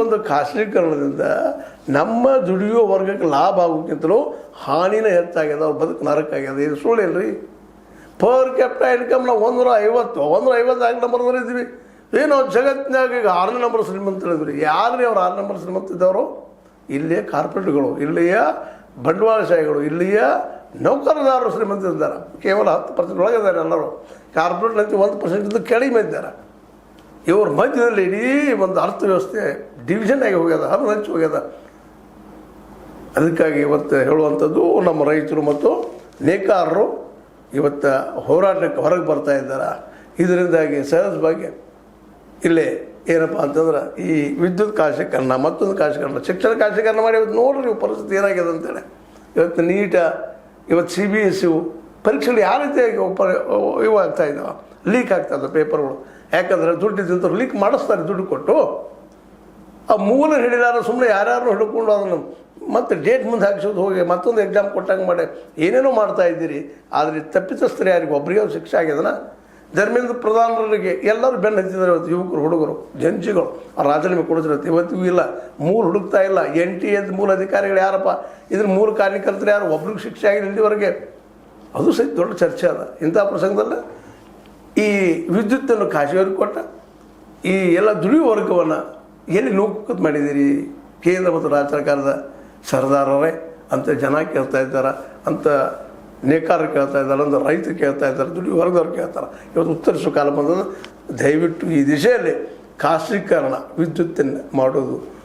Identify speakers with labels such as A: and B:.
A: ಒಂದು ಖಾಸಗೀಕರಣದಿಂದ ನಮ್ಮ ದುಡಿಯೋ ವರ್ಗಕ್ಕೆ ಲಾಭ ಆಗೋಕ್ಕಿಂತಲೂ ಹಾನಿನೇ ಹೆಚ್ಚಾಗ್ಯದ, ಅವ್ರ ಬದುಕು ನರಕಾಗ್ಯದ. ಇದು ಸುಳ್ಳು ಇಲ್ರಿ. ಪರ್ ಕ್ಯಾಪಿಟಲ್ ಇನ್ಕಮ್ ನಾವು 150 ಆಗಿ ನಂಬರ್ದಲ್ಲಿ ಇದ್ದೀವಿ. ಏನೋ ಜಗತ್ತಿನಾಗ ಈಗ 6ನೇ ನಂಬರ್ ಶ್ರೀಮಂತರು ಇದ್ರಿ. ಯಾರು ಅವ್ರು 6 ನಂಬರ್ ಶ್ರೀಮಂತ ಇದ್ದವರು? ಇಲ್ಲಿಯ ಕಾರ್ಪೊರೇಟ್ಗಳು, ಇಲ್ಲಿಯ ಬಂಡವಾಳಶಾಹಿಗಳು, ಇಲ್ಲಿಯ ನೌಕರದಾರರು ಶ್ರೀಮಂತ ಇದ್ದಾರೆ. ಕೇವಲ 10% ಒಳಗೆ ಇದ್ದಾರೆ ಎಲ್ಲರೂ. ಕಾರ್ಪೊರೇಟ್ನಂತೆ 1% ಕಡಿಮೆ ಇದ್ದಾರೆ. ಇವ್ರ ಮಧ್ಯದಲ್ಲಿ ಇಡೀ ಒಂದು ಅರ್ಥವ್ಯವಸ್ಥೆ ಡಿವಿಷನ್ ಆಗಿ ಹೋಗ್ಯದ, ಹರಿದು ಹೋಗ್ಯದ. ಅದಕ್ಕಾಗಿ ಇವತ್ತು ಹೇಳುವಂಥದ್ದು, ನಮ್ಮ ರೈತರು ಮತ್ತು ನೇಕಾರರು ಇವತ್ತು ಹೋರಾಟಕ್ಕೆ ಹೊರಗೆ ಬರ್ತಾ ಇದ್ದಾರೆ. ಇದರಿಂದಾಗಿ ಸಹಜವಾಗಿ ಇಲ್ಲೇ ಏನಪ್ಪ ಅಂತಂದ್ರೆ ಈ ವಿದ್ಯುತ್ ಖಾಸಗೀಕರಣ, ಮತ್ತೊಂದು ಖಾಸಗೀಕರಣ, ಶಿಕ್ಷಣ ಖಾಸಗೀಕರಣ ಮಾಡಿ ಇವತ್ತು ನೋಡ್ರಿ ನೀವು ಪರಿಸ್ಥಿತಿ ಏನಾಗಿದೆ ಅಂತೇಳಿ. ಇವತ್ತು ಇವತ್ತು CBSE ಪರೀಕ್ಷೆಗಳು ಯಾವ ರೀತಿಯಾಗಿ ಇವು ಆಗ್ತಾಯಿದ್ದಾವೆ, ಲೀಕ್ ಆಗ್ತಾಯಿದ್ದಾವೆ ಪೇಪರ್ಗಳು. ಯಾಕಂದರೆ ದುಡ್ಡಿದ್ದಂಥವ್ರು ಲೀಕ್ ಮಾಡಿಸ್ತಾರೆ ದುಡ್ಡು ಕೊಟ್ಟು. ಆ ಮೂಲ ಹಿಡಿದಾರ ಸುಮ್ಮನೆ ಯಾರ್ಯಾರು ಹಿಡ್ಕೊಂಡು ಅದನ್ನು ಮತ್ತೆ ಡೇಟ್ ಮುಂದೆ ಹಾಕಿಸೋದು, ಹೋಗಿ ಮತ್ತೊಂದು ಎಕ್ಸಾಮ್ ಕೊಟ್ಟಂಗೆ ಮಾಡಿ ಏನೇನೋ ಮಾಡ್ತಾ ಇದ್ದೀರಿ. ಆದರೆ ತಪ್ಪಿತಸ್ಥರು ಯಾರಿಗೆ ಒಬ್ಬರಿಗೆ ಅವ್ರು ಶಿಕ್ಷೆ ಆಗ್ಯದನ. ಧರ್ಮೇಂದ್ರ ಪ್ರಧಾನರಿಗೆ ಎಲ್ಲರೂ ಬೆನ್ನು ಹತ್ತಿದ್ದಾರೆ. ಇವತ್ತು ಯುವಕರು, ಹುಡುಗರು, ಜಂಚಿಗಳು ರಾಜೀನಾಮೆ ಕೊಡಿಸಿರುತ್ತೆ. ಇವತ್ತಿಗೂ ಇಲ್ಲ, ಮೂಲ ಹುಡುಕ್ತಾ ಇಲ್ಲ. NTA ಮೂಲ ಅಧಿಕಾರಿಗಳು ಯಾರಪ್ಪ, ಇದ್ರ ಮೂಲ ಕಾರ್ಯಕರ್ತರು ಯಾರು, ಒಬ್ರಿಗೆ ಶಿಕ್ಷೆ ಆಗಿಲ್ಲ ಇಲ್ಲಿವರೆಗೆ. ಅದು ಸಹಿತ ದೊಡ್ಡ ಚರ್ಚೆ ಅದ. ಇಂಥ ಪ್ರಸಂಗದಲ್ಲಿ ಈ ವಿದ್ಯುತ್ತನ್ನು ಖಾಸಗಿಯವರಿಗೆ ಕೊಟ್ಟ ಈ ಎಲ್ಲ ದುಡಿಯುವ ವರ್ಗವನ್ನು ಎಲ್ಲಿ ನೂಕುತ್ ಮಾಡಿದ್ದೀರಿ? ಕೇಂದ್ರ ಮತ್ತು ರಾಜ್ಯ ಸರ್ಕಾರದ ಸರ್ದಾರರೇ ಅಂತ ಜನ ಕೇಳ್ತಾ ಇದ್ದಾರೆ, ಅಂತ ನೇಕಾರರು ಕೇಳ್ತಾ ಇದ್ದಾರೆ, ಅಂತ ರೈತರು ಕೇಳ್ತಾ ಇದ್ದಾರೆ, ದುಡಿಯುವ ವರ್ಗದವ್ರು ಕೇಳ್ತಾರೆ. ಇವತ್ತು ಉತ್ತರಿಸೋ ಕಾಲ ಬಂದದ್ದು. ದಯವಿಟ್ಟು ಈ ದಿಶೆಯಲ್ಲಿ ಖಾಸಗೀಕರಣ ವಿದ್ಯುತ್ತನ್ನು ಮಾಡೋದು